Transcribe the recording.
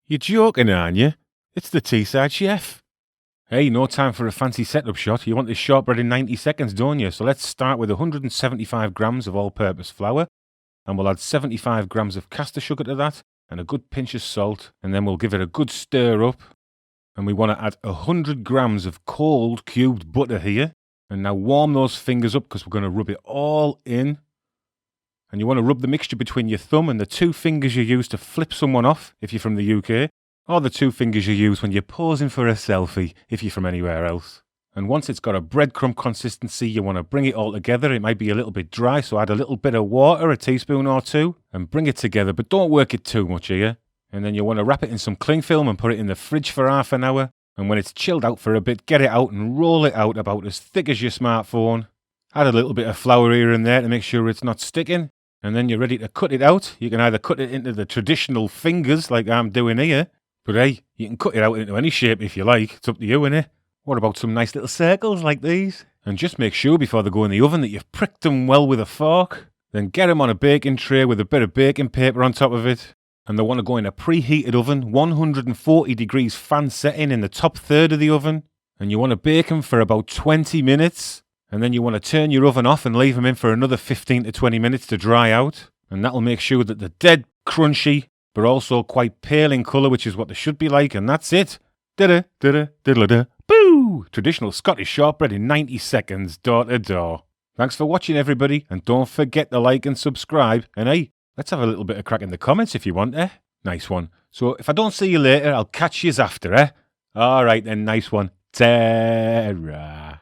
You're joking, aren't you? It's the Teesside Chef. Hey, no time for a fancy setup shot. You want this shortbread in 90 seconds, don't you? So let's start with 175 grams of all-purpose flour, and we'll add 75 grams of caster sugar to that, and a good pinch of salt, and then we'll give it a good stir up. And we want to add 100 grams of cold cubed butter here. And now warm those fingers up because we're going to rub it all in. And you want to rub the mixture between your thumb and the two fingers you use to flip someone off if you're from the UK, or the two fingers you use when you're posing for a selfie if you're from anywhere else. And once it's got a breadcrumb consistency, you want to bring it all together. It might be a little bit dry, so add a little bit of water, a teaspoon or two, and bring it together, but don't work it too much here. And then you want to wrap it in some cling film and put it in the fridge for half an hour. And when it's chilled out for a bit, get it out and roll it out about as thick as your smartphone. Add a little bit of flour here and there to make sure it's not sticking. And then you're ready to cut it out. You can either cut it into the traditional fingers like I'm doing here, but hey, you can cut it out into any shape if you like. It's up to you, innit? What about some nice little circles like these? And just make sure before they go in the oven that you've pricked them well with a fork. Then get them on a baking tray with a bit of baking paper on top of it. And they want to go in a preheated oven, 140 degrees fan setting in the top third of the oven. And you want to bake them for about 20 minutes. And then you want to turn your oven off and leave them in for another 15 to 20 minutes to dry out. And that'll make sure that they're dead crunchy, but also quite pale in colour, which is what they should be like. And that's it. Da-da, da-da, diddle-da. Boo! Traditional Scottish shortbread in 90 seconds, door to door. Thanks for watching, everybody. And don't forget to like and subscribe. And hey, let's have a little bit of crack in the comments if you want, eh? Nice one. So if I don't see you later, I'll catch yous after, eh? All right then, nice one. Ta-ra.